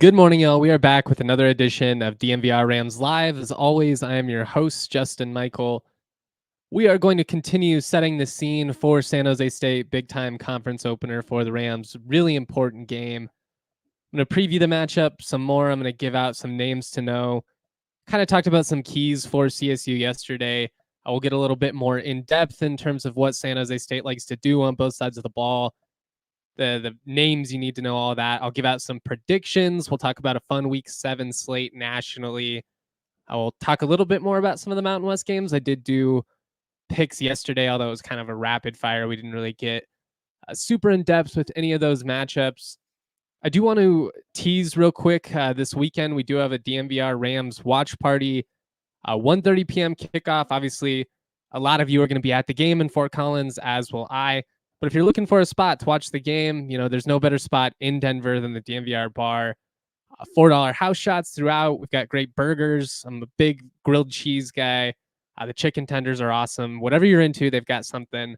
Good morning, y'all. We are back with another edition of DNVR Rams Live. As always, I am your host, Justin Michael. We are going to continue setting the scene for San Jose State, big time conference opener for the Rams. Really important game. I'm going to preview the matchup some more. I'm going to give out some names to know. Kind of talked about some keys for CSU yesterday. I will get a little bit more in depth in terms of what San Jose State likes to do on both sides of the ball. The names you need to know, all that. I'll give out some predictions. We'll talk about a fun Week 7 slate nationally. I will talk a little bit more about some of the Mountain West games. I did do picks yesterday, although it was kind of a rapid fire. We didn't really get super in depth with any of those matchups. I do want to tease real quick. This weekend, we do have a DNVR Rams watch party, 1:30 p.m. kickoff. Obviously, a lot of you are going to be at the game in Fort Collins, as will I. But if you're looking for a spot to watch the game, there's no better spot in Denver than the DNVR bar. $4 house shots throughout. We've got great burgers. I'm a big grilled cheese guy. The chicken tenders are awesome. Whatever you're into, they've got something.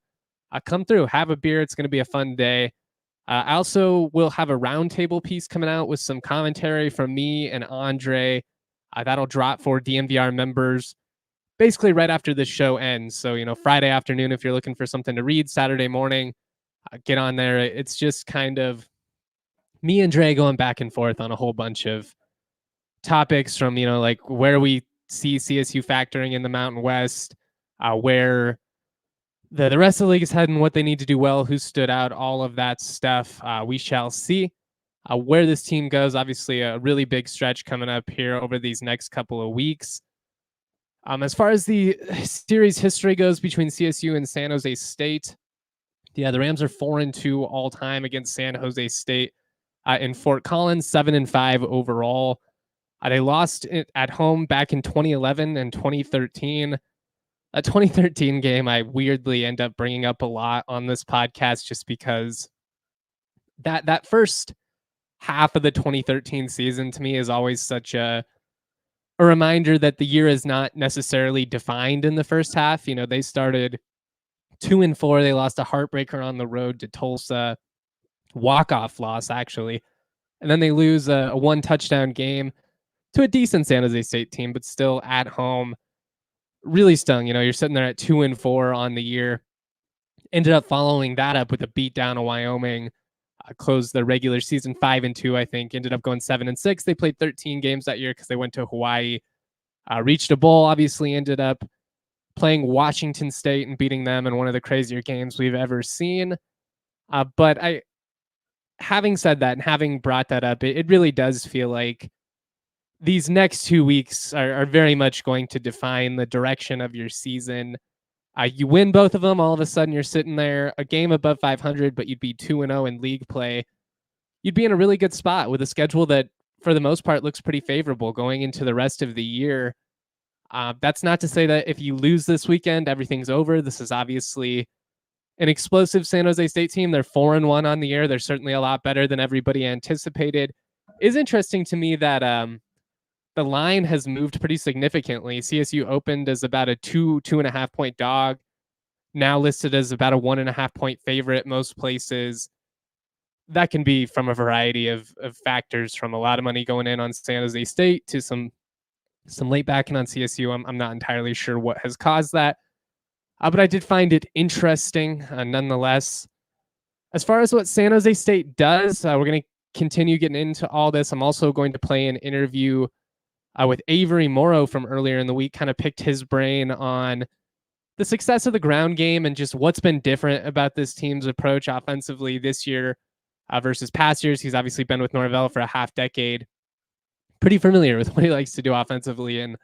Come through, have a beer. It's going to be a fun day. I also will have a roundtable piece coming out with some commentary from me and Andre. That'll drop for DNVR members basically right after this show ends. So, Friday afternoon, if you're looking for something to read, Saturday morning, get on there. It's just kind of me and Dre going back and forth on a whole bunch of topics from, like where we see CSU factoring in the Mountain West, where the rest of the league is heading, what they need to do well, who stood out, all of that stuff. We shall see where this team goes. Obviously, a really big stretch coming up here over these next couple of weeks. As far as the series history goes between CSU and San Jose State, the Rams are 4-2 all time against San Jose State in Fort Collins, 7-5 overall. They lost it at home back in 2011 and 2013. A 2013 game I weirdly end up bringing up a lot on this podcast just because that first half of the 2013 season to me is always such a reminder that the year is not necessarily defined in the first half. They started 2-4. They lost a heartbreaker on the road to Tulsa, walk-off loss, actually. And then they lose a one-touchdown game to a decent San Jose State team, but still at home. Really stung. You're sitting there at 2-4 on the year. Ended up following that up with a beatdown of Wyoming. Closed the regular season 5-2, I think. Ended up going 7-6. They played 13 games that year because they went to Hawaii. Reached a bowl, obviously ended up playing Washington State and beating them in one of the crazier games we've ever seen. But having said that and having brought that up, it really does feel like these next 2 weeks are very much going to define the direction of your season. You win both of them, all of a sudden you're sitting there a game above 500, but you'd be 2-0 in league play. You'd be in a really good spot with a schedule that, for the most part, looks pretty favorable going into the rest of the year. That's not to say that if you lose this weekend, everything's over. This is obviously an explosive San Jose State team. They're 4-1 on the year. They're certainly a lot better than everybody anticipated. It's interesting to me that the line has moved pretty significantly. CSU opened as about a 2.5 point dog, now listed as about a 1.5 point favorite most places. That can be from a variety of factors, from a lot of money going in on San Jose State to some late backing on CSU. I'm not entirely sure what has caused that, but I did find it interesting nonetheless. As far as what San Jose State does, we're going to continue getting into all this. I'm also going to play an interview with Avery Morrow from earlier in the week. Kind of picked his brain on the success of the ground game and just what's been different about this team's approach offensively this year versus past years. He's obviously been with Norvell for a half decade. Pretty familiar with what he likes to do offensively, and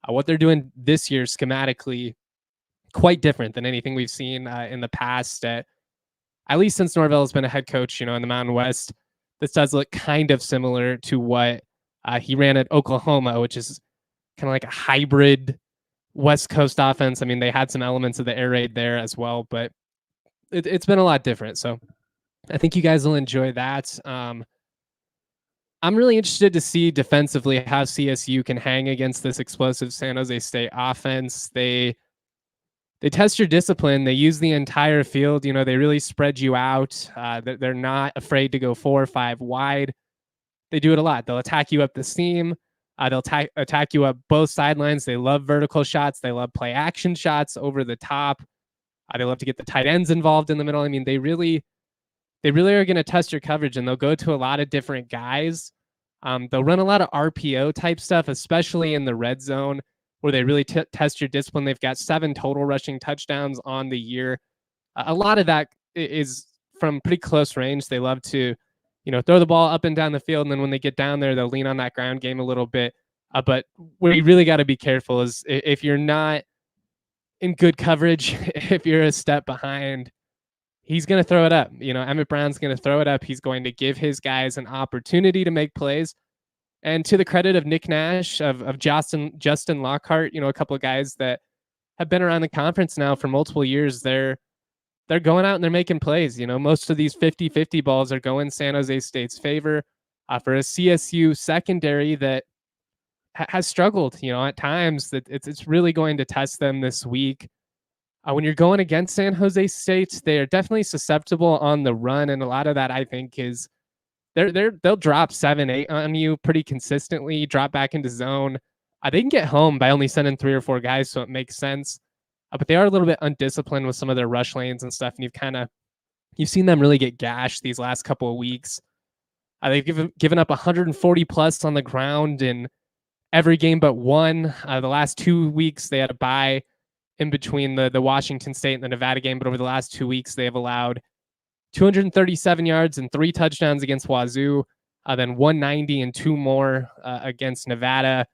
what they're doing this year schematically, quite different than anything we've seen in the past, at least since Norvell has been a head coach, in the Mountain West. This does look kind of similar to what he ran at Oklahoma, which is kind of like a hybrid West Coast offense. I mean, they had some elements of the air raid there as well, but it's been a lot different. So I think you guys will enjoy that. I'm really interested to see defensively how CSU can hang against this explosive San Jose State offense. They test your discipline. They use the entire field. They really spread you out. They're not afraid to go 4 or 5 wide. they do it a lot. They'll attack you up the seam. They'll attack you up both sidelines. They love vertical shots. They love play action shots over the top. They love to get the tight ends involved in the middle. I mean, they really are going to test your coverage, and they'll go to a lot of different guys. They'll run a lot of RPO type stuff, especially in the red zone, where they really test your discipline. They've got 7 total rushing touchdowns on the year. A lot of that is from pretty close range. They love to, throw the ball up and down the field, and then when they get down there, they'll lean on that ground game a little bit. But where you really got to be careful is if you're not in good coverage, if you're a step behind, he's going to throw it up. Emmett Brown's going to throw it up. He's going to give his guys an opportunity to make plays. And to the credit of Nick Nash, of Justin Lockhart, a couple of guys that have been around the conference now for multiple years, they're going out and they're making plays. Most of these 50-50 balls are going San Jose State's favor for a CSU secondary that has struggled, at times. That it's really going to test them this week. When you're going against San Jose State, they are definitely susceptible on the run, and a lot of that, I think, is they'll drop 7-8 on you pretty consistently, drop back into zone. They can get home by only sending 3 or 4 guys, so it makes sense. But they are a little bit undisciplined with some of their rush lanes and stuff, and you've seen them really get gashed these last couple of weeks. They've given up 140 plus on the ground in every game but one. The last 2 weeks they had a bye in between the Washington State and the Nevada game, but over the last 2 weeks they have allowed 237 yards and 3 touchdowns against Wazoo, then 190 and 2 more against Nevada.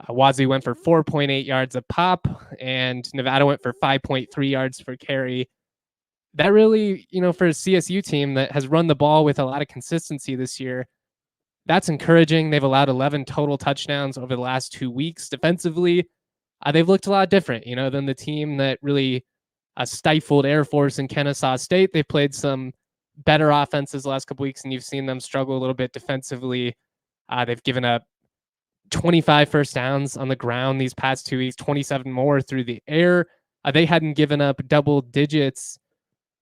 Wazoo went for 4.8 yards a pop, and Nevada went for 5.3 yards per carry. That really, for a CSU team that has run the ball with a lot of consistency this year, that's encouraging. They've allowed 11 total touchdowns over the last 2 weeks. Defensively, they've looked a lot different, than the team that really stifled Air Force and Kennesaw State. They've played some better offenses the last couple weeks, and you've seen them struggle a little bit defensively. They've given up 25 first downs on the ground these past 2 weeks, 27 more through the air. They hadn't given up double digits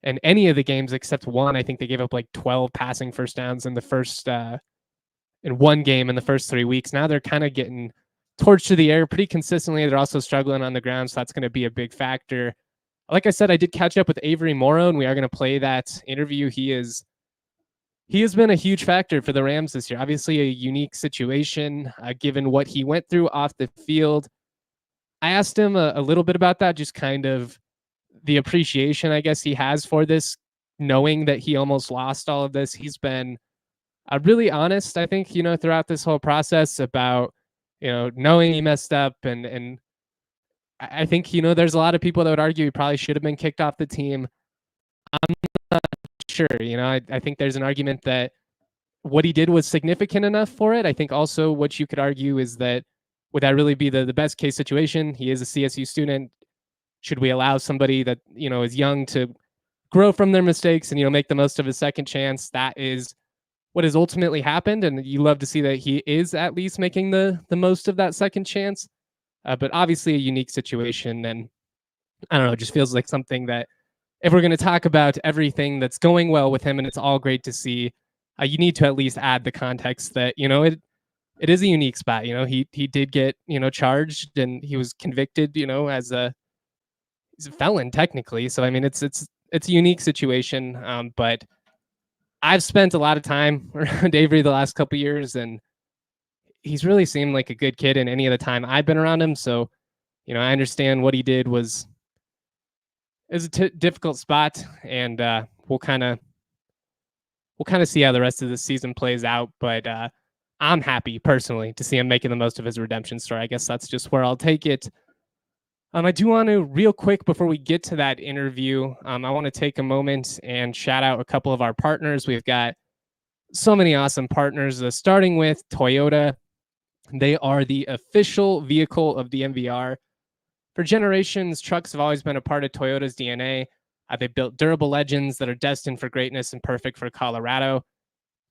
in any of the games except one. I think they gave up like 12 passing first downs in the first in one game in the first 3 weeks. Now they're kind of getting torched to the air pretty consistently. They're also struggling on the ground, so that's going to be a big factor. Like I said, I did catch up with Avery Morrow, and we are going to play that interview. He has been a huge factor for the Rams this year. Obviously a unique situation given what he went through off the field. I asked him a little bit about that, just kind of the appreciation, I guess, he has for this, knowing that he almost lost all of this. He's been really honest, I think, throughout this whole process about, knowing he messed up. And I think, there's a lot of people that would argue he probably should have been kicked off the team. I'm not sure. I think there's an argument that what he did was significant enough for it. I think also what you could argue is that would that really be the best case situation? He is a CSU student. Should we allow somebody that, is young to grow from their mistakes and, make the most of a second chance? That is what has ultimately happened. And you love to see that he is at least making the most of that second chance. But obviously a unique situation. And I don't know, it just feels like something that if we're going to talk about everything that's going well with him, and it's all great to see, you need to at least add the context that, it is a unique spot. He did get, charged, and he was convicted, as he's a felon technically. So, I mean, it's a unique situation. But I've spent a lot of time around Avery the last couple of years, and he's really seemed like a good kid in any of the time I've been around him. So, I understand what he did is a difficult spot, and we'll kind of see how the rest of the season plays out. But I'm happy personally to see him making the most of his redemption story. I guess that's just where I'll take it. I do want to, real quick, before we get to that interview, I want to take a moment and shout out a couple of our partners. We've got so many awesome partners, starting with Toyota. They are the official vehicle of DNVR. For generations, trucks have always been a part of Toyota's DNA. They built durable legends that are destined for greatness and perfect for Colorado.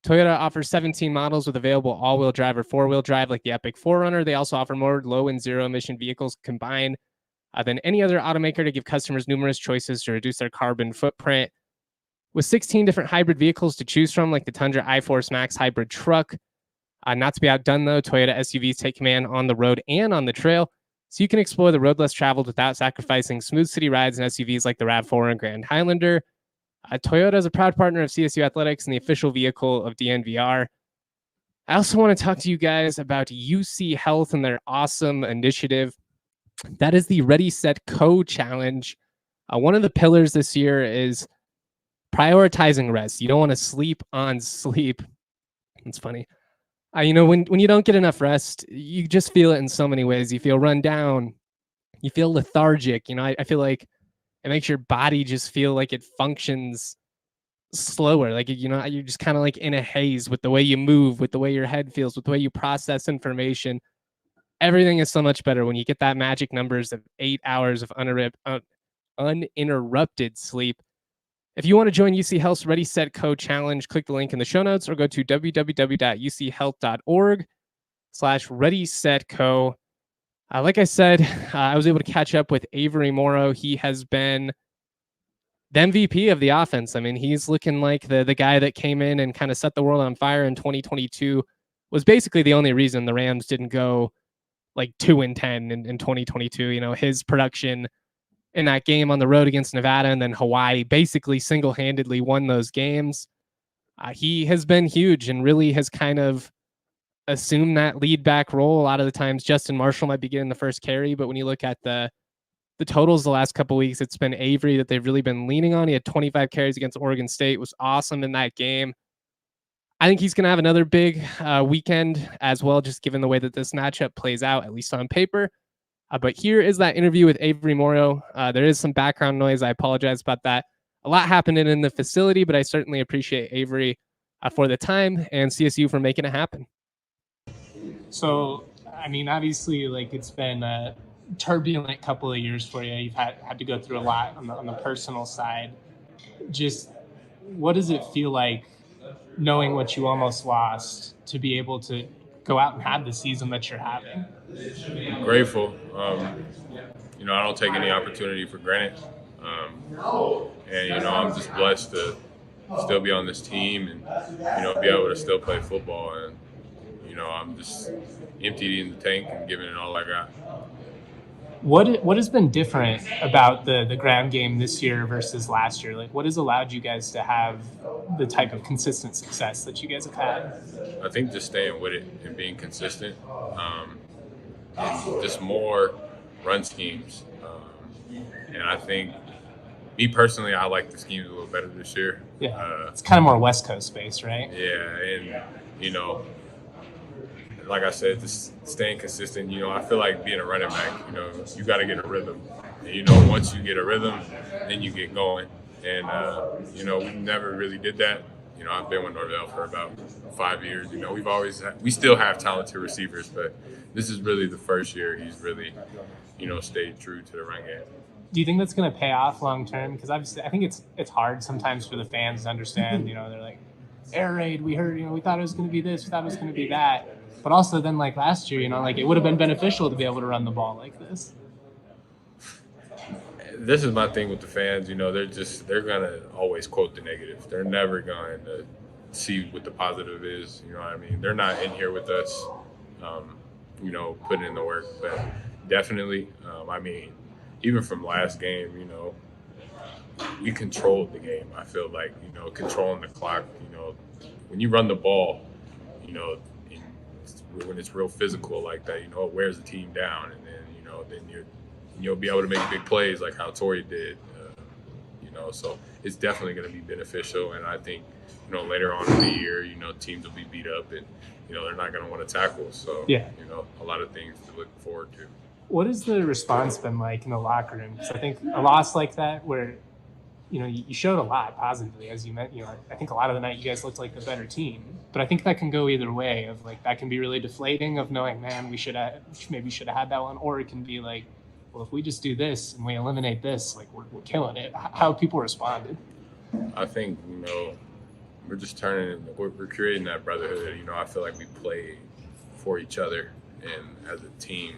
Toyota offers 17 models with available all-wheel drive or four-wheel drive like the Epic 4Runner. They also offer more low and zero-emission vehicles combined than any other automaker to give customers numerous choices to reduce their carbon footprint. With 16 different hybrid vehicles to choose from, like the Tundra iForce Max hybrid truck, Not to be outdone, though, Toyota SUVs take command on the road and on the trail, so you can explore the road less traveled without sacrificing smooth city rides in SUVs like the RAV4 and Grand Highlander. Toyota is a proud partner of CSU Athletics and the official vehicle of DNVR. I also want to talk to you guys about UC Health and their awesome initiative. That is the Ready, Set, Co challenge. One of the pillars this year is prioritizing rest. You don't want to sleep on sleep. It's funny. When you don't get enough rest, you just feel it in so many ways. You feel run down. You feel lethargic. I feel like it makes your body just feel like it functions slower. Like, you're just kind of like in a haze with the way you move, with the way your head feels, with the way you process information. Everything is so much better when you get that magic numbers of 8 hours of uninterrupted sleep. If you want to join UC Health's Ready, Set, Co challenge, click the link in the show notes or go to www.uchealth.org/Ready, Set, Co. Like I said, I was able to catch up with Avery Morrow. He has been the MVP of the offense. I mean, he's looking like the guy that came in and kind of set the world on fire in 2022. Was basically the only reason the Rams didn't go like 2-10 in 2022. His production in that game on the road against Nevada and then Hawaii basically single-handedly won those games. He has been huge and really has kind of assumed that lead back role. A lot of the times Justin Marshall might be getting the first carry, but when you look at the totals the last couple of weeks, it's been Avery that they've really been leaning on. He had 25 carries against Oregon State, was awesome in that game. I think he's going to have another big weekend as well, just given the way that this matchup plays out, at least on paper. But here is that interview with Avery Morrow. There is some background noise. I apologize about that. A lot happening in the facility, but I certainly appreciate Avery for the time and CSU for making it happen. So, I mean, obviously, like, it's been a turbulent couple of years for you. You've had to go through a lot on the personal side. Just what does it feel like knowing what you almost lost to be able to go out and have the season that you're having? Grateful. I don't take any opportunity for granted. And I'm just blessed to still be on this team and, be able to still play football. And, I'm just emptying the tank and giving it all I got. What has been different about the ground game this year versus last year? Like, what has allowed you guys to have the type of consistent success that you guys have had? I think just staying with it and being consistent, and just more run schemes. And I think, me personally, I like the schemes a little better this year. Yeah, it's kind of more West Coast based, right? Yeah, and like I said, just staying consistent. I feel like being a running back, you got to get a rhythm. And, once you get a rhythm, then you get going. And, we never really did that. I've been with Norvell for about 5 years. We still have talented receivers, but this is really the first year he's really, stayed true to the run game. Do you think that's going to pay off long term? Because obviously, I think it's hard sometimes for the fans to understand. They're like, air raid. We heard. We thought it was going to be this. We thought it was going to be that. But also, then like last year, it would have been beneficial to be able to run the ball like this. This is my thing with the fans. They're gonna always quote the negative. They're never going to see what the positive is. You know what I mean? They're not in here with us, putting in the work. But definitely, even from last game, we controlled the game. I feel like, controlling the clock. When you run the ball, when it's real physical like that, it wears the team down, and then you'll be able to make big plays like how Torrey did. So it's definitely going to be beneficial, and I think later on in the year, teams will be beat up, and they're not going to want to tackle. So yeah, a lot of things to look forward to. What has the response been like in the locker room? Because I think a loss like that, where you showed a lot positively, as you meant. I think a lot of the night you guys looked like the better team, but I think that can go either way. Of like, that can be really deflating of knowing, man, we maybe should have had that one, or it can be like, well, if we just do this and we eliminate this, like we're killing it. How people responded? I think we're just we're creating that brotherhood. I feel like we play for each other and as a team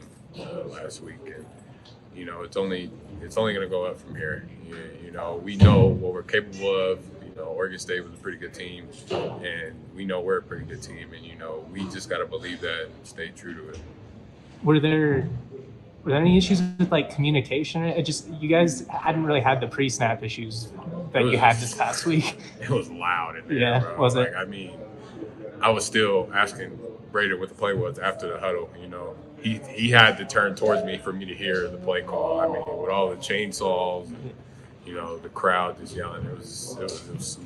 last week, and it's only going to go up from here. We know what we're capable of. Oregon State was a pretty good team, and we know we're a pretty good team, and we just got to believe that and stay true to it. Were there any issues with like communication? You guys hadn't really had the pre-snap issues that you had this past week. It was loud in there. Yeah, bro. was it? I was still asking Braden what the play was after the huddle. He had to turn towards me for me to hear the play call. With all the chainsaws, the crowd just yelling, it was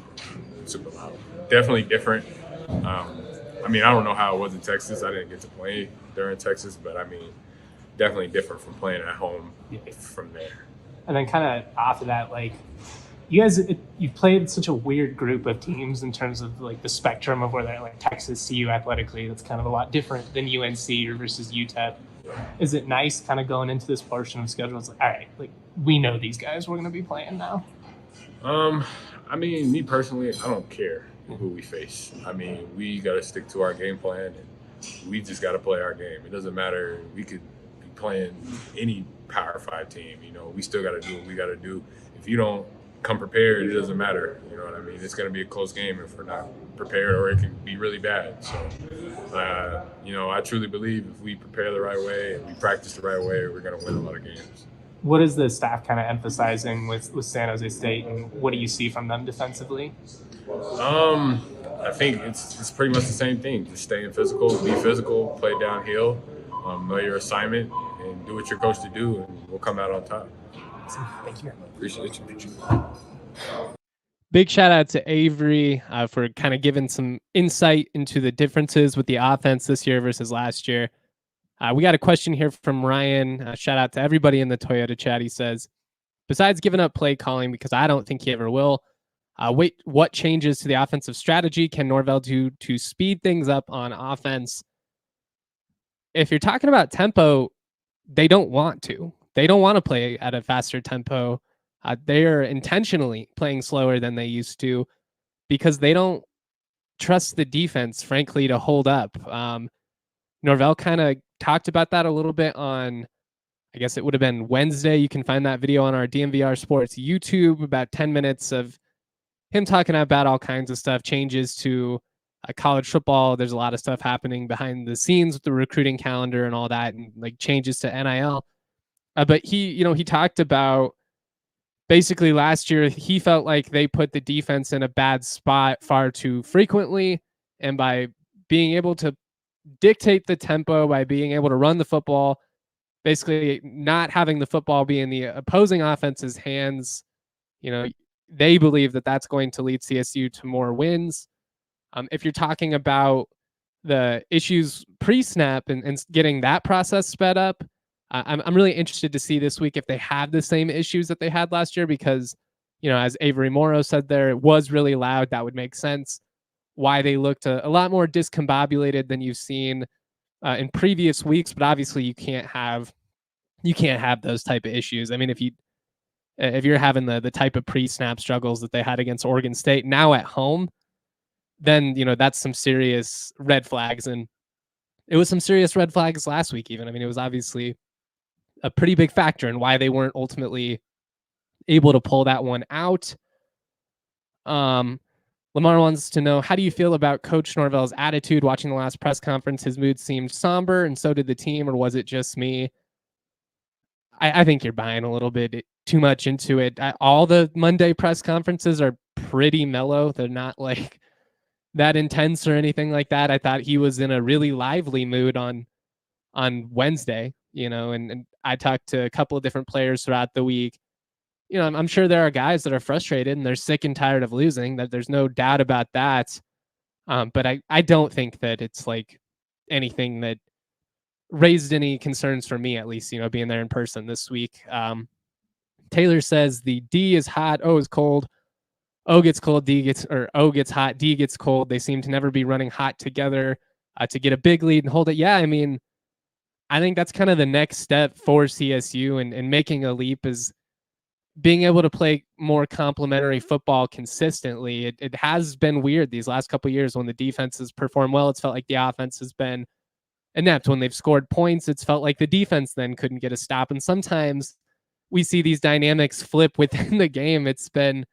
super loud. Definitely different. I don't know how it was in Texas. I didn't get to play during Texas, but definitely different from playing at home from there. And then kind of after that, like you guys, you've played such a weird group of teams in terms of like the spectrum of where they're like Texas, CU athletically. That's kind of a lot different than UNC or versus UTEP. Is it nice kind of going into this portion of schedule? It's like, all right, like we know these guys we're going to be playing now. Me personally, I don't care who we face. We got to stick to our game plan, and we just got to play our game. It doesn't matter. We could be playing any Power 5 team. We still got to do what we got to do. If you don't come prepared, it doesn't matter. You know what I mean? It's going to be a close game if we're not prepared, or it can be really bad. So, I truly believe if we prepare the right way and we practice the right way, we're going to win a lot of games. What is the staff kind of emphasizing with San Jose State, and what do you see from them defensively? I think it's pretty much the same thing. Just staying physical, be physical, play downhill, know your assignment, and do what you're coached to do, and we'll come out on top. Thank you. Appreciate you. Big shout out to Avery for kind of giving some insight into the differences with the offense this year versus last year. We got a question here from Ryan. Shout out to everybody in the Toyota chat. He says, besides giving up play calling, because I don't think he ever will, what changes to the offensive strategy can Norvell do to speed things up on offense? If you're talking about tempo, they don't want to. They don't want to play at a faster tempo. They're intentionally playing slower than they used to because they don't trust the defense, frankly, to hold up. Norvell kind of talked about that a little bit on, I guess it would have been Wednesday. You can find that video on our DNVR Sports YouTube, about 10 minutes of him talking about all kinds of stuff, changes to college football. There's a lot of stuff happening behind the scenes with the recruiting calendar and all that, and like changes to NIL. But he talked about basically last year, he felt like they put the defense in a bad spot far too frequently. And by being able to dictate the tempo, by being able to run the football, basically not having the football be in the opposing offense's hands, they believe that that's going to lead CSU to more wins. If you're talking about the issues pre-snap and getting that process sped up, I'm really interested to see this week if they have the same issues that they had last year, because, as Avery Morrow said there, it was really loud. That would make sense why they looked a lot more discombobulated than you've seen in previous weeks. But obviously you can't have those type of issues. If you're having the type of pre-snap struggles that they had against Oregon State now at home, then, that's some serious red flags. And it was some serious red flags last week even. It was obviously a pretty big factor in why they weren't ultimately able to pull that one out. Lamar wants to know, how do you feel about Coach Norvell's attitude watching the last press conference? His mood seemed somber, and so did the team, or was it just me? I think you're buying a little bit too much into it. All the Monday press conferences are pretty mellow. They're not like that intense or anything like that. I thought he was in a really lively mood on Wednesday, and I talked to a couple of different players throughout the week. I'm sure there are guys that are frustrated and they're sick and tired of losing. That there's no doubt about that. But I don't think that it's like anything that raised any concerns for me, at least, being there in person this week. Taylor says the D is hot, O is cold. O gets cold, O gets hot, D gets cold. They seem to never be running hot together to get a big lead and hold it. Yeah, I think that's kind of the next step for CSU and making a leap is being able to play more complementary football consistently. It has been weird these last couple of years when the defense has performed well. It's felt like the offense has been inept. When they've scored points, it's felt like the defense then couldn't get a stop. And sometimes we see these dynamics flip within the game. It's been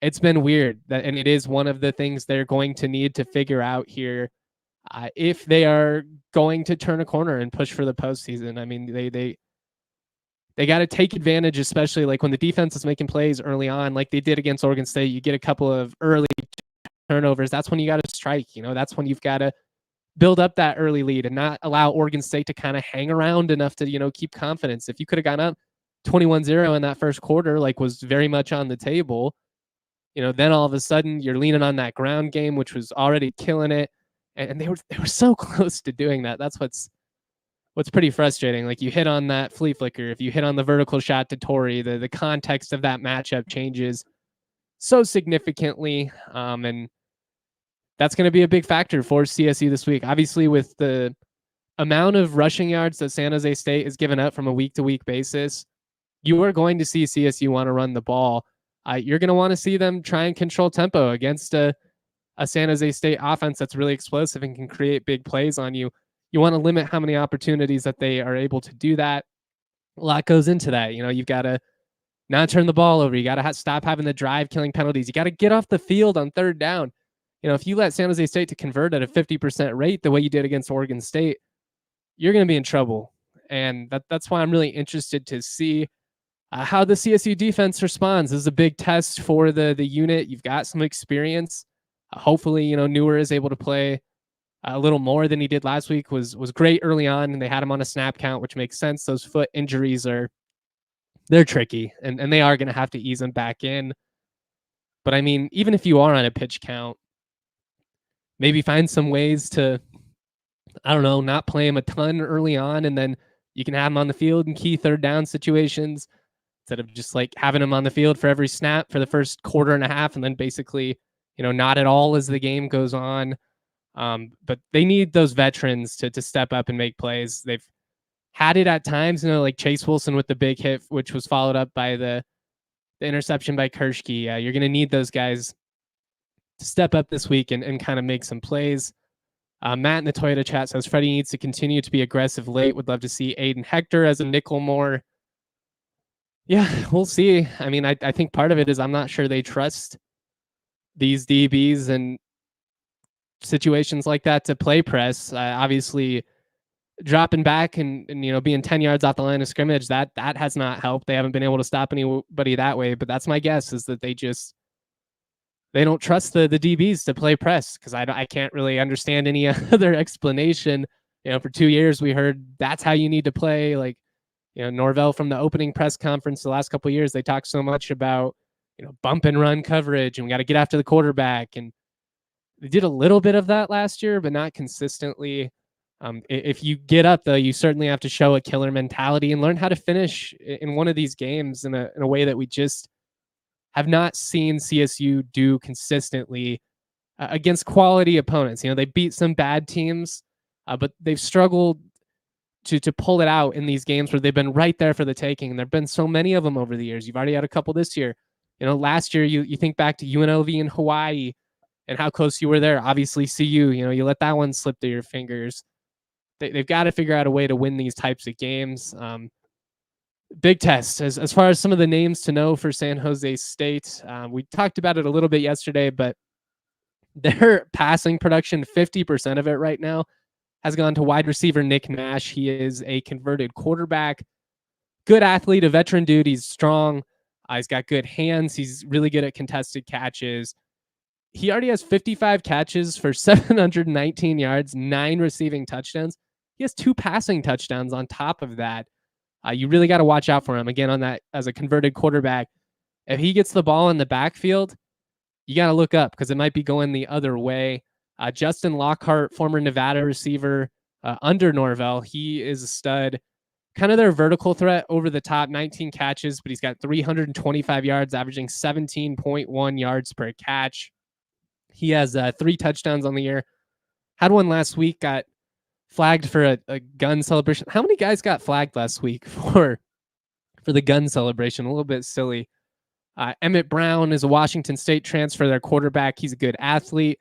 it's been weird, and it is one of the things they're going to need to figure out here if they are going to turn a corner and push for the postseason. I mean, they got to take advantage, especially like when the defense is making plays early on, like they did against Oregon State. You get a couple of early turnovers. That's when you got to strike. That's when you've got to build up that early lead and not allow Oregon State to kind of hang around enough to, keep confidence. If you could have gone up 21-0 in that first quarter, like was very much on the table, then all of a sudden you're leaning on that ground game, which was already killing it. And they were so close to doing that. That's what's pretty frustrating. Like you hit on that flea flicker, if you hit on the vertical shot to Torrey, the context of that matchup changes so significantly. And that's going to be a big factor for CSU this week. Obviously, with the amount of rushing yards that San Jose State is given up from a week-to-week basis, you are going to see CSU want to run the ball. You're going to want to see them try and control tempo against a San Jose State offense that's really explosive and can create big plays on you. You want to limit how many opportunities that they are able to do that. A lot goes into that. You've got to not turn the ball over. You got to stop having the drive-killing penalties. You got to get off the field on third down. If you let San Jose State to convert at a 50% rate the way you did against Oregon State, you're going to be in trouble. And that's why I'm really interested to see how the CSU defense responds. This is a big test for the unit. You've got some experience. Hopefully, Newer is able to play a little more than he did last week. Was great early on, and they had him on a snap count, which makes sense. Those foot injuries they're tricky, and they are going to have to ease him back in. But I mean, even if you are on a pitch count, maybe find some ways to, I don't know, not play him a ton early on, and then you can have him on the field in key third down situations instead of just like having him on the field for every snap for the first quarter and a half, and then basically, not at all as the game goes on. But they need those veterans to step up and make plays. They've had it at times, like Chase Wilson with the big hit, which was followed up by the interception by Kershke. You're going to need those guys to step up this week and kind of make some plays. Matt in the Toyota chat says Freddie needs to continue to be aggressive late. Would love to see Aiden Hector as a nickel more. Yeah, we'll see. I mean, I think part of it is I'm not sure they trust these DBs and situations like that to play press. Obviously, dropping back and being 10 yards off the line of scrimmage, that has not helped. They haven't been able to stop anybody that way. But that's my guess, is that they don't trust the DBs to play press, because I can't really understand any other explanation. For 2 years we heard that's how you need to play. Like, Norvell from the opening press conference the last couple of years, they talked so much about bump and run coverage, and we got to get after the quarterback. And they did a little bit of that last year, but not consistently. If you get up, though, you certainly have to show a killer mentality and learn how to finish in one of these games in a way that we just have not seen CSU do consistently against quality opponents. They beat some bad teams, but they've struggled to pull it out in these games where they've been right there for the taking. And there've been so many of them over the years. You've already had a couple this year. Last year, you think back to UNLV in Hawaii and how close you were there. Obviously, CU, you let that one slip through your fingers. They've got to figure out a way to win these types of games. Big test as far as some of the names to know for San Jose State. We talked about it a little bit yesterday, but their passing production, 50% of it right now, has gone to wide receiver Nick Nash. He is a converted quarterback, good athlete, a veteran dude. He's strong. He's got good hands. He's really good at contested catches. He already has 55 catches for 719 yards, 9 receiving touchdowns. He has 2 passing touchdowns on top of that. You really got to watch out for him, again, on that as a converted quarterback. If he gets the ball in the backfield, you got to look up, because it might be going the other way. Justin Lockhart, former Nevada receiver under Norvell, he is a stud. Kind of their vertical threat over the top, 19 catches, but he's got 325 yards, averaging 17.1 yards per catch. He has 3 touchdowns on the year. Had one last week, got flagged for a gun celebration. How many guys got flagged last week for the gun celebration? A little bit silly. Emmett Brown is a Washington State transfer, their quarterback. He's a good athlete.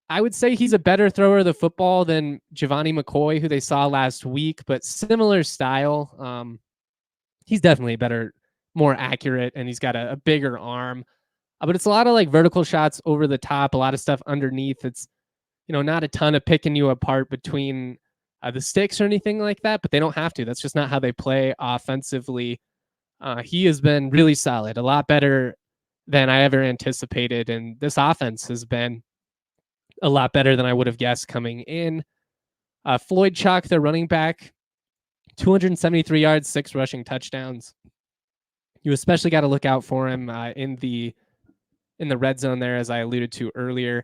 I would say he's a better thrower of the football than Giovanni McCoy, who they saw last week, but similar style. He's definitely better, more accurate, and he's got a bigger arm. But it's a lot of like vertical shots over the top, a lot of stuff underneath. It's, not a ton of picking you apart between the sticks or anything like that, but they don't have to. That's just not how they play offensively. He has been really solid, a lot better than I ever anticipated. And this offense has been a lot better than I would have guessed coming in. Floyd Chalk, their running back, 273 yards, 6 rushing touchdowns. You especially got to look out for him in the red zone there, as I alluded to earlier.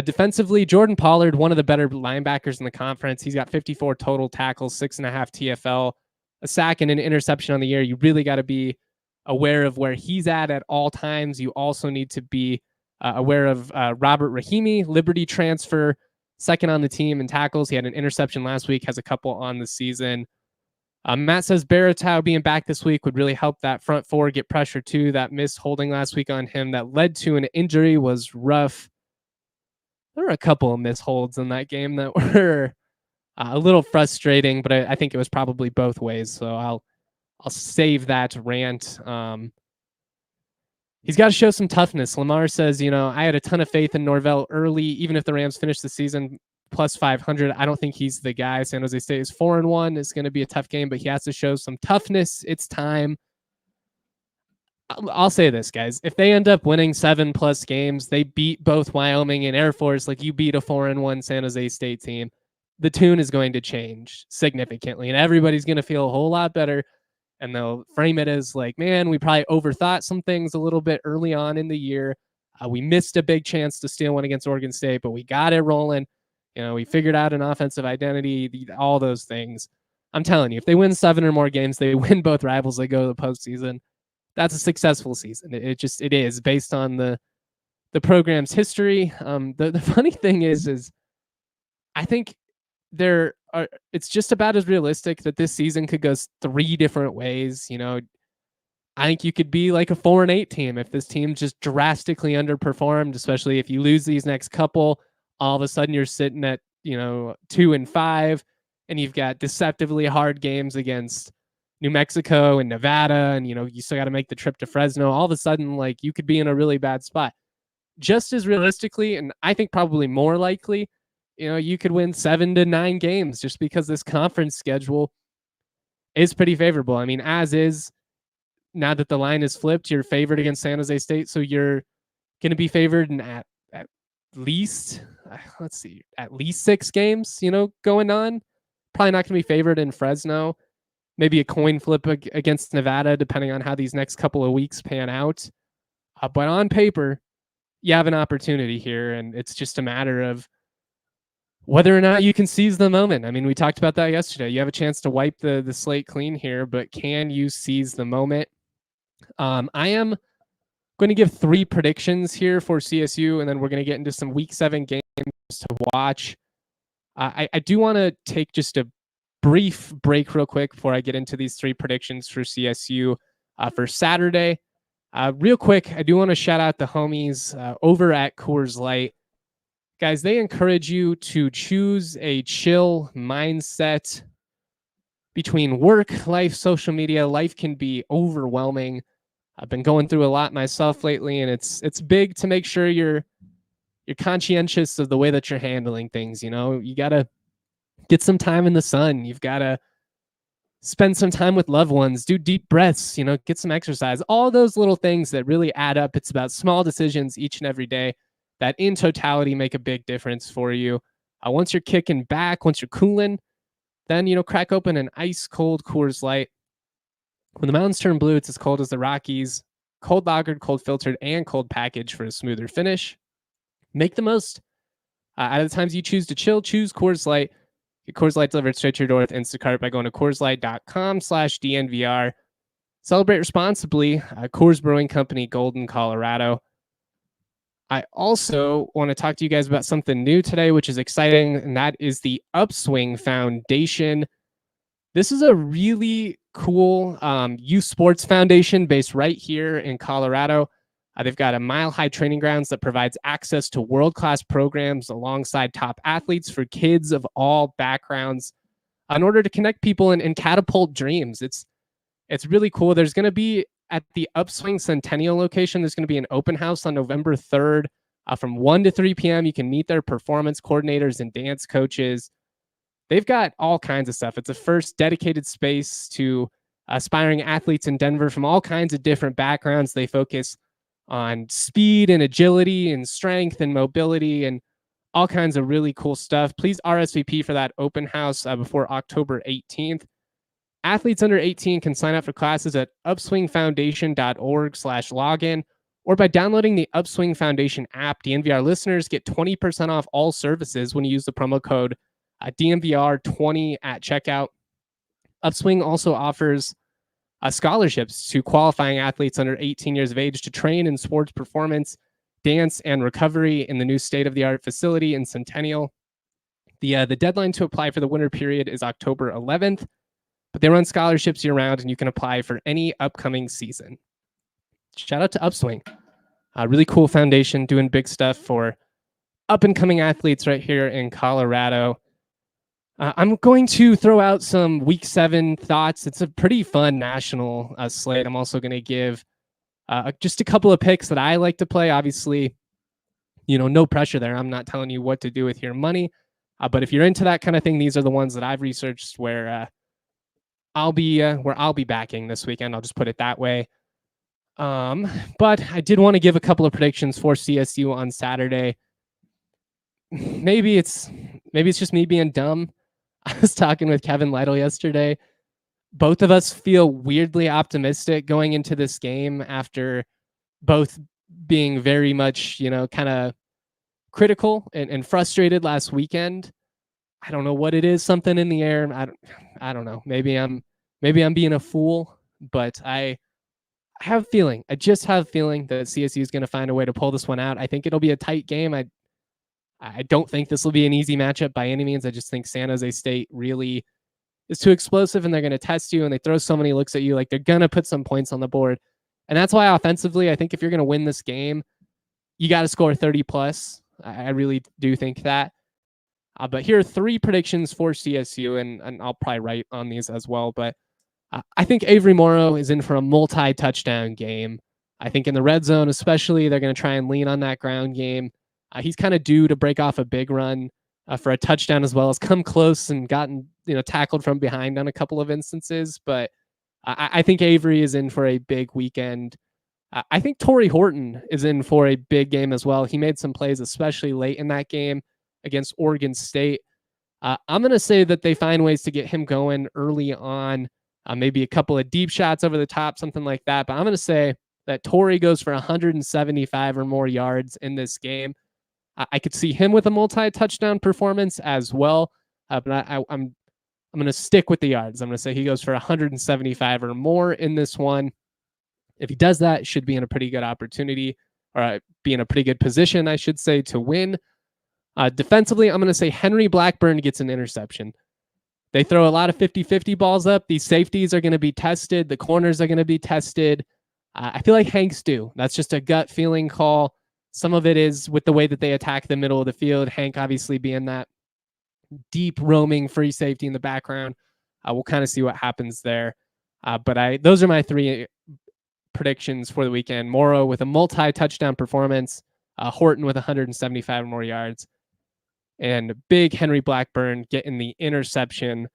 Defensively, Jordan Pollard, one of the better linebackers in the conference. He's got 54 total tackles, 6.5 TFL, a sack, and an interception on the year. You really got to be aware of where he's at all times. You also need to be aware of Robert Rahimi, Liberty transfer, second on the team in tackles. He had an interception last week, has a couple on the season. Matt says Baratow being back this week would really help that front four get pressure too. That missed holding last week on him that led to an injury was rough. There were a couple of misholds in that game that were a little frustrating, but I think it was probably both ways. So I'll save that rant. He's got to show some toughness. Lamar says, I had a ton of faith in Norvell early, even if the Rams finished the season plus 500. I don't think he's the guy. San Jose State is 4-1. It's going to be a tough game, but he has to show some toughness. It's time. I'll say this, guys. If they end up winning 7+ games, they beat both Wyoming and Air Force like you beat a 4-1 San Jose State team, the tune is going to change significantly, and everybody's going to feel a whole lot better, and they'll frame it as like, man, we probably overthought some things a little bit early on in the year. We missed a big chance to steal one against Oregon State, but we got it rolling. We figured out an offensive identity, all those things. I'm telling you, if they win 7 or more games, they win both rivals, they go to the postseason. That's a successful season. It is based on the program's history. The funny thing is I think it's just about as realistic that this season could go 3 different ways. I think you could be like a 4-8 team if this team just drastically underperformed, especially if you lose these next couple. All of a sudden you're sitting at 2-5, and you've got deceptively hard games against New Mexico and Nevada, and you still got to make the trip to Fresno. All of a sudden, like, you could be in a really bad spot. Just as realistically, and I think probably more likely, you could win 7 to 9 games just because this conference schedule is pretty favorable. I mean, as is, now that the line is flipped, you're favored against San Jose State, so you're going to be favored in at least, at least 6 games, going on. Probably not going to be favored in Fresno. Maybe a coin flip against Nevada, depending on how these next couple of weeks pan out. But on paper, you have an opportunity here, and it's just a matter of whether or not you can seize the moment. I mean, we talked about that yesterday. You have a chance to wipe the slate clean here, but can you seize the moment? I am going to give 3 predictions here for CSU, and then we're going to get into some Week 7 games to watch. I do want to take just a brief break real quick before I get into these 3 predictions for CSU for Saturday. Real quick, I do want to shout out the homies over at Coors Light. Guys, they encourage you to choose a chill mindset between work, life, social media. Life can be overwhelming. I've been going through a lot myself lately, and it's big to make sure you're conscientious of the way that you're handling things. You got to get some time in the sun. You've got to spend some time with loved ones, do deep breaths, get some exercise, all those little things that really add up. It's about small decisions each and every day that in totality make a big difference for you. Once you're kicking back, once you're cooling, then, crack open an ice cold Coors Light. When the mountains turn blue, it's as cold as the Rockies. Cold lagered, cold filtered, and cold packaged for a smoother finish. Make the most out of the times you choose to chill. Choose Coors Light. Get Coors Light delivered straight to your door with Instacart by going to CoorsLight.com/DNVR. Celebrate responsibly. Coors Brewing Company, Golden, Colorado. I also want to talk to you guys about something new today, which is exciting, and that is the Upswing Foundation. This is a really cool youth sports foundation based right here in Colorado. They've got a mile-high training grounds that provides access to world-class programs alongside top athletes for kids of all backgrounds in order to connect people and catapult dreams. It's really cool. There's going to be at the Upswing Centennial location, there's going to be an open house on November 3rd from 1 to 3 p.m. You can meet their performance coordinators and dance coaches. They've got all kinds of stuff. It's a first dedicated space to aspiring athletes in Denver from all kinds of different backgrounds. They focus on speed and agility and strength and mobility and all kinds of really cool stuff. Please RSVP for that open house before October 18th. Athletes under 18 can sign up for classes at upswingfoundation.org/login or by downloading the Upswing Foundation app. DNVR listeners get 20% off all services when you use the promo code DNVR20 at checkout. Upswing also offers scholarships to qualifying athletes under 18 years of age to train in sports performance, dance, and recovery in the new state-of-the-art facility in Centennial. The deadline to apply for the winter period is October 11th, but they run scholarships year-round, and you can apply for any upcoming season. Shout out to Upswing. A really cool foundation doing big stuff for up-and-coming athletes right here in Colorado. I'm going to throw out some Week 7 thoughts. It's a pretty fun national slate. I'm also going to give just a couple of picks that I like to play. Obviously, no pressure there. I'm not telling you what to do with your money. But if you're into that kind of thing, these are the ones that I've researched where I'll be backing this weekend. I'll just put it that way. But I did want to give a couple of predictions for CSU on Saturday. Maybe it's just me being dumb. I was talking with Kevin Lytle yesterday. Both of us feel weirdly optimistic going into this game after both being very much, kind of critical and frustrated last weekend. I don't know what it is, something in the air. I don't know. Maybe I'm being a fool, but I have a feeling. I just have a feeling that CSU is going to find a way to pull this one out. I think it'll be a tight game. I don't think this will be an easy matchup by any means. I just think San Jose State really is too explosive, and they're going to test you, and they throw so many looks at you. Like, they're going to put some points on the board. And that's why offensively, I think if you're going to win this game, you got to score 30 plus. I really do think that. But here are 3 predictions for CSU, and I'll probably write on these as well. But I think Avery Morrow is in for a multi-touchdown game. I think in the red zone especially, they're going to try and lean on that ground game. He's kind of due to break off a big run for a touchdown, as well as come close and gotten tackled from behind on a couple of instances. But I think Avery is in for a big weekend. I think Torrey Horton is in for a big game as well. He made some plays, especially late in that game against Oregon State. I'm going to say that they find ways to get him going early on, maybe a couple of deep shots over the top, something like that. But I'm going to say that Torrey goes for 175 or more yards in this game. I could see him with a multi-touchdown performance as well, but I'm going to stick with the yards. I'm going to say he goes for 175 or more in this one. If he does that, should be in a pretty good opportunity, or be in a pretty good position, I should say, to win. Defensively, I'm going to say Henry Blackburn gets an interception. They throw a lot of 50-50 balls up. These safeties are going to be tested. The corners are going to be tested. I feel like Hank's do. That's just a gut feeling call. Some of it is with the way that they attack the middle of the field. Hank obviously being that deep roaming free safety in the background. We'll kind of see what happens there. But those are my 3 predictions for the weekend. Morrow with a multi-touchdown performance. Horton with 175 or more yards. And big Henry Blackburn getting the interception.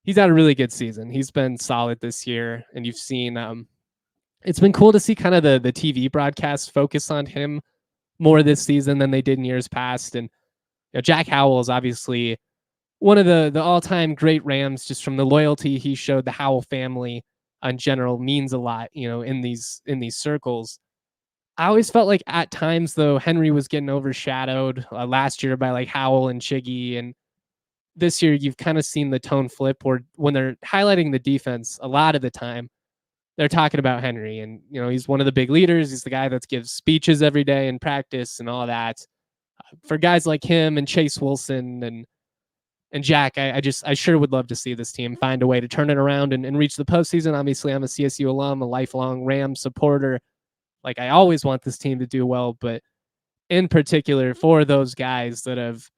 He's had a really good season. He's been solid this year. And you've seen it's been cool to see kind of the TV broadcasts focus on him more this season than they did in years past. And Jack Howell is obviously one of the all-time great Rams, just from the loyalty he showed the Howell family in general means a lot, in these circles. I always felt like at times, though, Henry was getting overshadowed last year by like Howell and Chiggy. And this year you've kind of seen the tone flip where when they're highlighting the defense, a lot of the time they're talking about Henry, and he's one of the big leaders. He's the guy that gives speeches every day in practice and all that. For guys like him and Chase Wilson and Jack, I sure would love to see this team find a way to turn it around and reach the postseason. Obviously, I'm a CSU alum, a lifelong Rams supporter. Like, I always want this team to do well, but in particular for those guys that have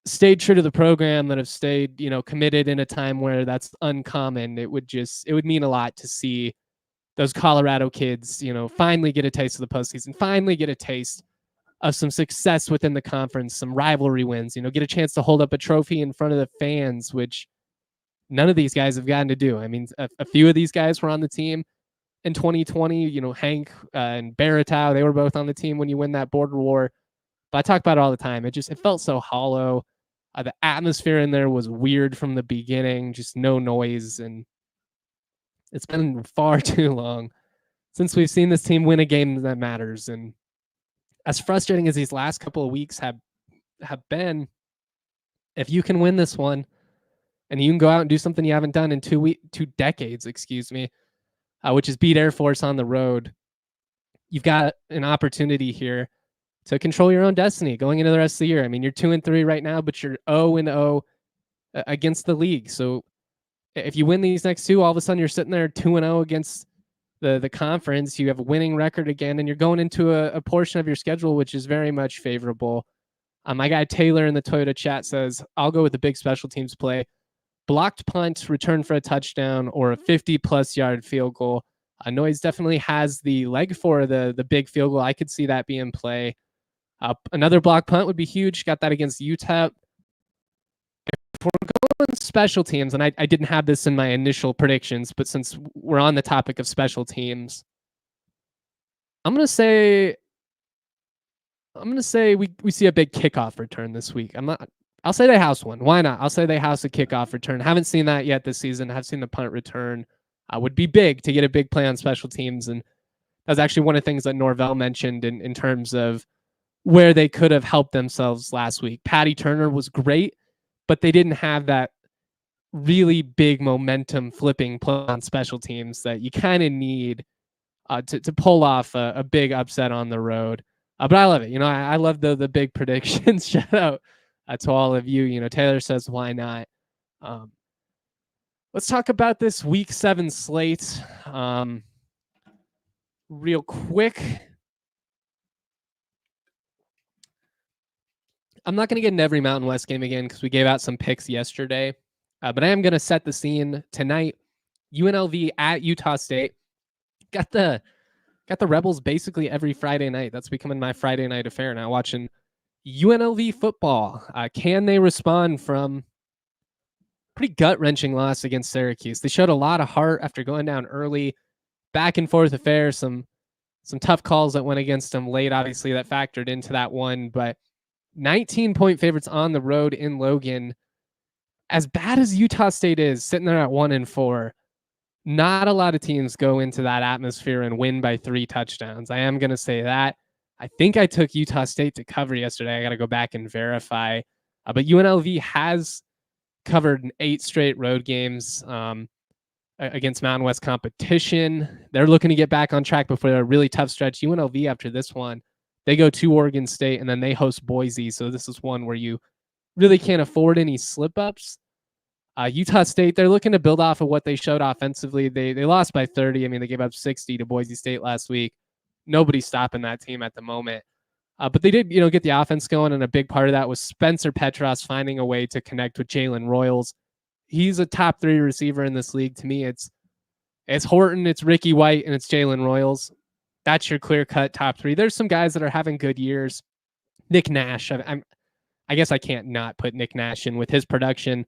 stayed true to the program, that have stayed, committed in a time where that's uncommon, it would mean a lot to see those Colorado kids, finally get a taste of the postseason, finally get a taste of some success within the conference, some rivalry wins, get a chance to hold up a trophy in front of the fans, which none of these guys have gotten to do. I mean, a few of these guys were on the team in 2020, Hank and Baratow, they were both on the team when you win that border war. But I talk about it all the time. It felt so hollow. The atmosphere in there was weird from the beginning, just no noise. And it's been far too long since we've seen this team win a game that matters. And as frustrating as these last couple of weeks have been, if you can win this one and you can go out and do something you haven't done in 2 decades, which is beat Air Force on the road, you've got an opportunity here to control your own destiny going into the rest of the year. I mean, you're 2-3 right now, but you're 0-0 against the league. So if you win these next two, all of a sudden you're sitting there 2-0 against the conference. You have a winning record again, and you're going into a portion of your schedule which is very much favorable. My guy Taylor in the Toyota chat says, I'll go with the big special teams play. Blocked punt, return for a touchdown, or a 50-plus yard field goal. Noyes definitely has the leg for the big field goal. I could see that being play. Another block punt would be huge. Got that against UTEP. If we're going special teams, and I didn't have this in my initial predictions, but since we're on the topic of special teams, I'm gonna say we see a big kickoff return this week. I'll say they house one. Why not? I'll say they house a kickoff return. Haven't seen that yet this season. I've seen the punt return. Would be big to get a big play on special teams, and that's actually one of the things that Norvell mentioned in terms of where they could have helped themselves last week. Patty Turner was great, but they didn't have that really big momentum flipping play on special teams that you kind of need to pull off a big upset on the road. But I love it. I love the big predictions. Shout out to all of you. Taylor says, why not? Let's talk about this week 7 slate real quick. I'm not going to get into every Mountain West game again because we gave out some picks yesterday, but I am going to set the scene tonight. UNLV at Utah State. Got the Rebels basically every Friday night. That's becoming my Friday night affair now, watching UNLV football. Can they respond from pretty gut-wrenching loss against Syracuse? They showed a lot of heart after going down early. Back and forth affair, some tough calls that went against them late, obviously, that factored into that one, but 19-point favorites on the road in Logan. As bad as Utah State is, sitting there at 1-4, not a lot of teams go into that atmosphere and win by 3 touchdowns. I am going to say that. I think I took Utah State to cover yesterday. I got to go back and verify. But UNLV has covered 8 straight road games against Mountain West competition. They're looking to get back on track before a really tough stretch. UNLV, after this one, they go to Oregon State, and then they host Boise. So this is one where you really can't afford any slip-ups. Utah State, they're looking to build off of what they showed offensively. They lost by 30. I mean, they gave up 60 to Boise State last week. Nobody's stopping that team at the moment. But they did, get the offense going, and a big part of that was Spencer Petras finding a way to connect with Jalen Royals. He's a top 3 receiver in this league. To me, it's Horton, it's Ricky White, and it's Jalen Royals. That's your clear-cut top 3. There's some guys that are having good years. Nick Nash, I guess I can't not put Nick Nash in with his production.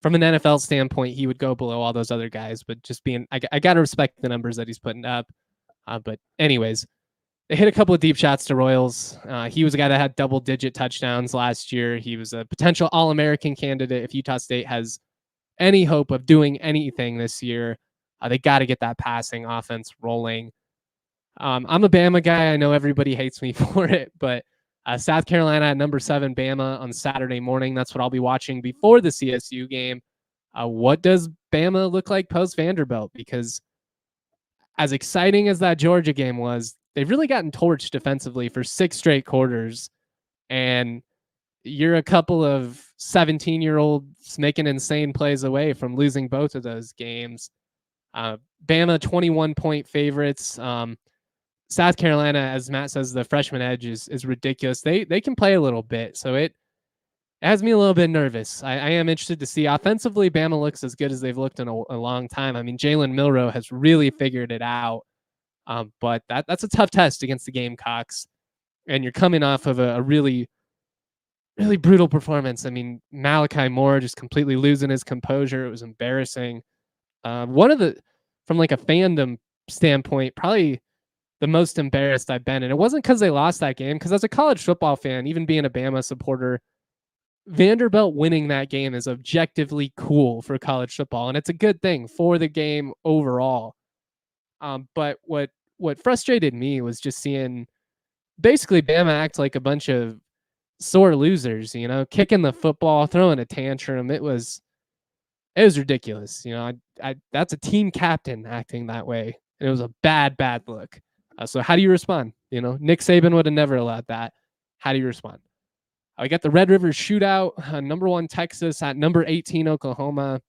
From an NFL standpoint, he would go below all those other guys, but just I got to respect the numbers that he's putting up. But anyways, they hit a couple of deep shots to Royals. He was a guy that had double-digit touchdowns last year. He was a potential All-American candidate if Utah State has any hope of doing anything this year. They got to get that passing offense rolling. I'm a Bama guy. I know everybody hates me for it, but South Carolina at number 7 Bama on Saturday morning. That's what I'll be watching before the CSU game. What does Bama look like post Vanderbilt? Because as exciting as that Georgia game was, they've really gotten torched defensively for 6 straight quarters. And you're a couple of 17-year-olds making insane plays away from losing both of those games. Bama 21-point favorites. South Carolina, as Matt says, the freshman edge is ridiculous. They can play a little bit, so it it has me a little bit nervous. I am interested to see offensively. Bama looks as good as they've looked in a long time. I mean, Jalen Milrow has really figured it out. But that's a tough test against the Gamecocks, and you're coming off of a really, really brutal performance. I mean, Malachi Moore just completely losing his composure. It was embarrassing. One of the, from like a fandom standpoint, probably the most embarrassed I've been. And it wasn't because they lost that game, because as a college football fan, even being a Bama supporter, Vanderbilt winning that game is objectively cool for college football, and it's a good thing for the game overall. But what frustrated me was just seeing basically Bama act like a bunch of sore losers, kicking the football, throwing a tantrum. It was ridiculous. I that's a team captain acting that way. And it was a bad look. So how do you respond? Nick Saban would have never allowed that. How do you respond? We got the Red River shootout, number 1 Texas at number 18 Oklahoma.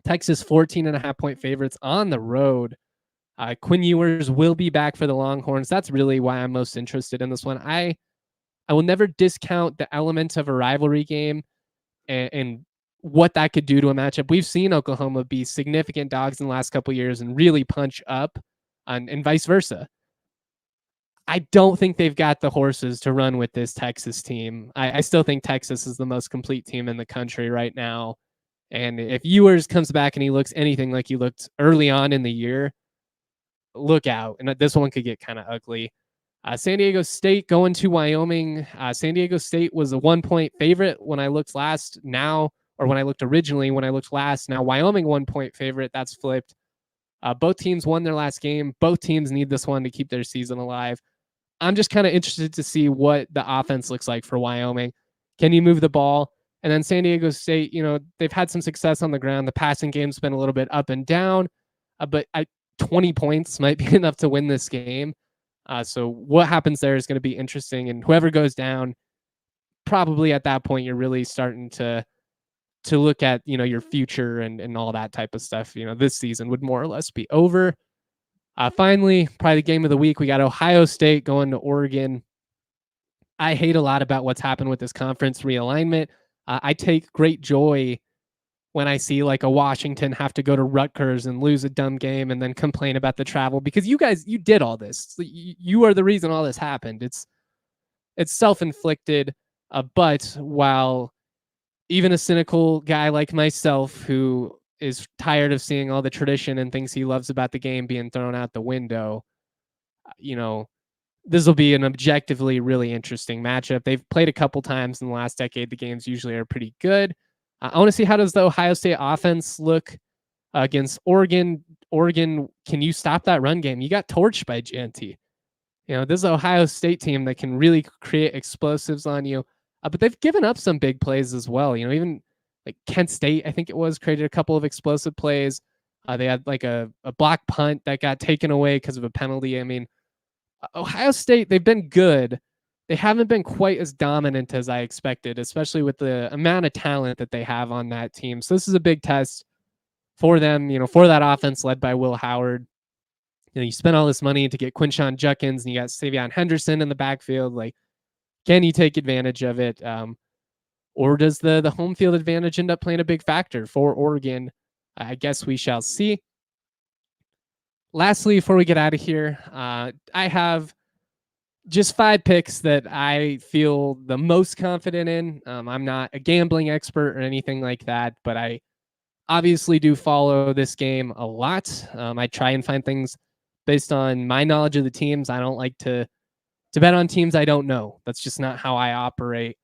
Texas 14.5-point favorites on the road. Quinn Ewers will be back for the Longhorns. That's really why I'm most interested in this one. I will never discount the element of a rivalry game and what that could do to a matchup. We've seen Oklahoma be significant dogs in the last couple of years and really punch up, and vice versa. I don't think they've got the horses to run with this Texas team. I still think Texas is the most complete team in the country right now. And if Ewers comes back and he looks anything like he looked early on in the year, look out. And this one could get kind of ugly. San Diego State going to Wyoming. San Diego State was a 1-point favorite when I looked last. Now, or when I looked originally, when I looked last. Now Wyoming 1-point favorite. That's flipped. Both teams won their last game. Both teams need this one to keep their season alive. I'm just kind of interested to see what the offense looks like for Wyoming. Can you move the ball? And then San Diego State, they've had some success on the ground. The passing game's been a little bit up and down, but 20 points might be enough to win this game. So what happens there is going to be interesting. And whoever goes down, probably at that point, you're really starting to look at, your future and all that type of stuff. This season would more or less be over. Finally, probably the game of the week, we got Ohio State going to Oregon. I hate a lot about what's happened with this conference realignment. I take great joy when I see like a Washington have to go to Rutgers and lose a dumb game and then complain about the travel, because you guys, you did all this. You are the reason all this happened. It's self-inflicted. But while even a cynical guy like myself, who is tired of seeing all the tradition and things he loves about the game being thrown out the window, this will be an objectively really interesting matchup. They've played a couple times in the last decade. The games usually are pretty good. I want to see, how does the Ohio State offense look against Oregon? Oregon, can you stop that run game? You got torched by Janty. This is an Ohio State team that can really create explosives on you. But they've given up some big plays as well. Even like Kent State, I think it was, created a couple of explosive plays. They had like a block punt that got taken away because of a penalty. I mean, Ohio State, they've been good. They haven't been quite as dominant as I expected, especially with the amount of talent that they have on that team. So this is a big test for them, for that offense led by Will Howard. You spent all this money to get Quinshon Judkins, and you got Savion Henderson in the backfield. Like, can you take advantage of it? Or does the home field advantage end up playing a big factor for Oregon? I guess we shall see. Lastly, before we get out of here, I have just 5 picks that I feel the most confident in. I'm not a gambling expert or anything like that, but I obviously do follow this game a lot. I try and find things based on my knowledge of the teams. I don't like to bet on teams I don't know. That's just not how I operate.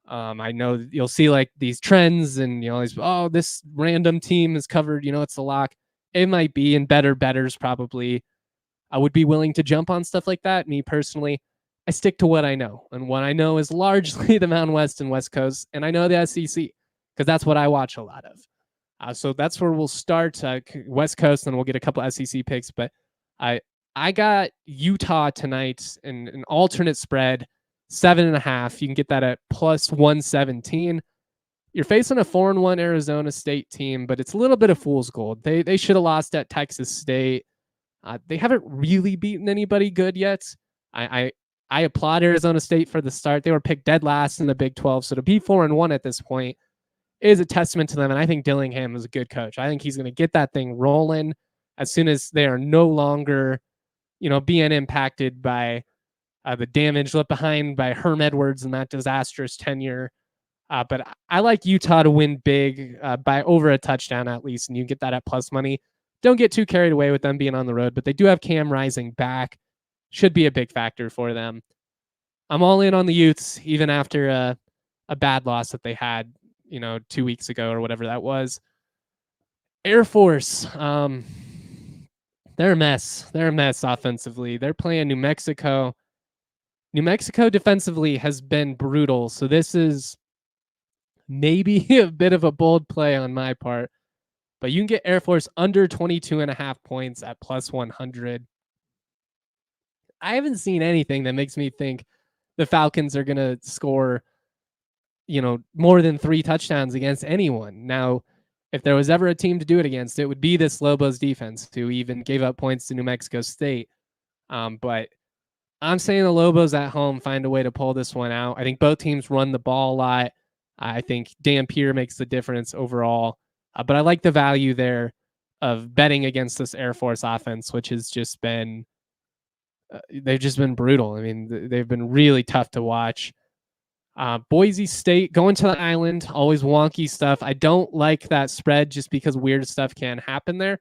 I know you'll see like these trends and, this random team is covered, it's a lock. It might be, and better bettors probably I would be willing to jump on stuff like that. Me personally, I stick to what I know. And what I know is largely the Mountain West and West Coast. And I know the SEC because that's what I watch a lot of. So that's where we'll start, West Coast, and we'll get a couple SEC picks. But I got Utah tonight in an alternate spread, 7.5. You can get that at plus 117. You're facing a 4-1 Arizona State team, but it's a little bit of fool's gold. They should have lost at Texas State. They haven't really beaten anybody good yet. I I applaud Arizona State for the start. They were picked dead last in the Big 12, so to be 4-1 at this point is a testament to them. And I think Dillingham is a good coach. I think he's going to get that thing rolling as soon as they are no longer, being impacted by the damage left behind by Herm Edwards and that disastrous tenure. But I like Utah to win big by over a touchdown at least, and you get that at plus money. Don't get too carried away with them being on the road, but they do have Cam Rising back. Should be a big factor for them. I'm all in on the Utes, even after a bad loss that they had, 2 weeks ago or whatever that was. Air Force, they're a mess. They're a mess offensively. They're playing New Mexico. New Mexico defensively has been brutal, so this is maybe a bit of a bold play on my part, but you can get Air Force under 22.5 points at plus 100. I haven't seen anything that makes me think the Falcons are going to score, more than 3 touchdowns against anyone. Now, if there was ever a team to do it against, it would be this Lobos defense, who even gave up points to New Mexico State. But I'm saying the Lobos at home find a way to pull this one out. I think both teams run the ball a lot. I think Dampier makes the difference overall. But I like the value there of betting against this Air Force offense, which has just been, they've just been brutal. I mean, they've been really tough to watch. Boise State going to the island, always wonky stuff. I don't like that spread just because weird stuff can happen there.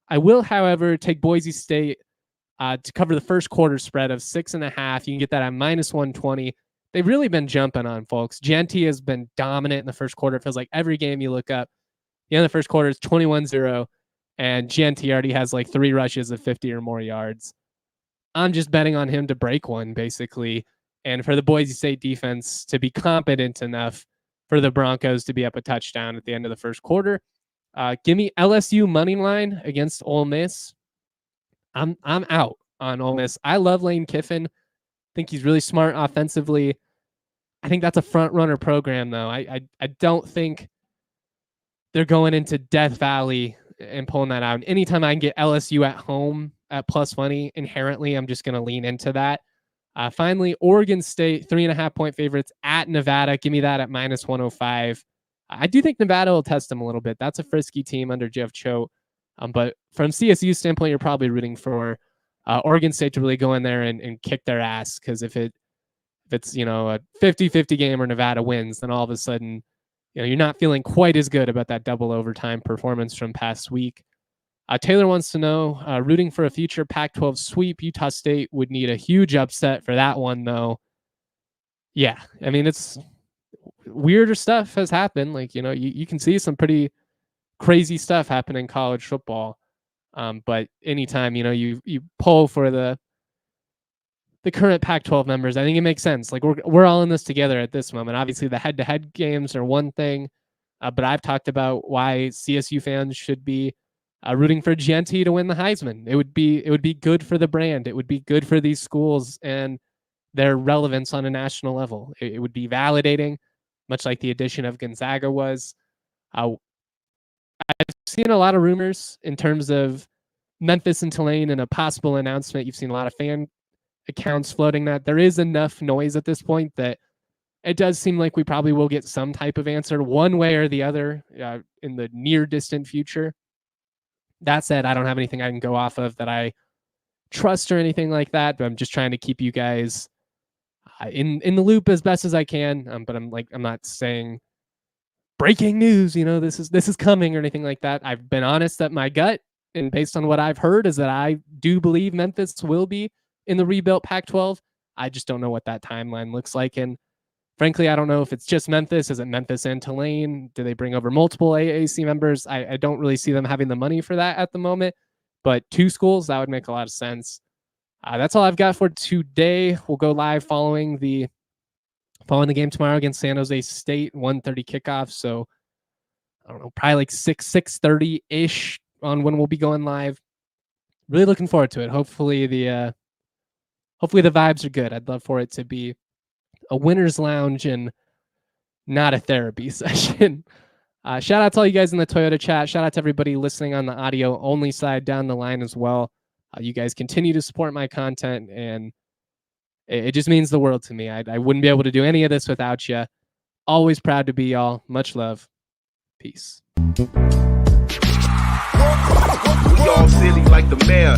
I will, however, take Boise State to cover the first quarter spread of 6.5. You can get that at minus 120. They've really been jumping on folks. Genty has been dominant in the first quarter. It feels like every game you look up, the end of the first quarter is 21-0, and Genty already has like 3 rushes of 50 or more yards. I'm just betting on him to break one, basically, and for the Boise State defense to be competent enough for the Broncos to be up a touchdown at the end of the first quarter. Give me LSU money line against Ole Miss. I'm out on Ole Miss. I love Lane Kiffin. I think he's really smart offensively. I think that's a front runner program, though. I don't think they're going into Death Valley and pulling that out. And anytime I can get LSU at home at plus money, inherently, I'm just going to lean into that. Finally, Oregon State, 3.5 point favorites at Nevada. Give me that at minus 105. I do think Nevada will test them a little bit. That's a frisky team under Jeff Choate. But from CSU standpoint, you're probably rooting for Oregon State to really go in there and kick their ass. Because if it's a 50-50 game or Nevada wins, then all of a sudden, you're not feeling quite as good about that double overtime performance from past week. Taylor wants to know, rooting for a future Pac-12 sweep. Utah State would need a huge upset for that one, though. Yeah, I mean, it's weirder stuff has happened. Like, you can see some pretty crazy stuff happen in college football. But anytime, you pull for the current Pac-12 members, I think it makes sense. Like, we're all in this together at this moment. Obviously, the head-to-head games are one thing, but I've talked about why CSU fans should be rooting for Genty to win the Heisman. It would be good for the brand. It would be good for these schools and their relevance on a national level. It would be validating, much like the addition of Gonzaga was. I've seen a lot of rumors in terms of Memphis and Tulane and a possible announcement. You've seen a lot of fan accounts floating that. There is enough noise at this point that it does seem like we probably will get some type of answer one way or the other in the near distant future. That said, I don't have anything I can go off of that I trust or anything like that, but I'm just trying to keep you guys in the loop as best as I can. But I'm not saying breaking news, this is coming or anything like that. I've been honest that my gut and based on what I've heard is that I do believe Memphis will be in the rebuilt Pac-12. I just don't know what that timeline looks like. And frankly, I don't know if it's just Memphis. Is it Memphis and Tulane? Do they bring over multiple AAC members? I don't really see them having the money for that at the moment. But 2 schools, that would make a lot of sense. That's all I've got for today. We'll go live following the game tomorrow against San Jose State, 1:30 kickoff. So I don't know, probably like 6:30-ish on when we'll be going live. Really looking forward to it. Hopefully the vibes are good. I'd love for it to be a winner's lounge and not a therapy session. Shout out to all you guys in the Toyota chat. Shout out to everybody listening on the audio only side down the line as well. You guys continue to support my content, and It just means the world to me. I wouldn't be able to do any of this without you. Always proud to be y'all. Much love. Peace. We all silly like the mayor.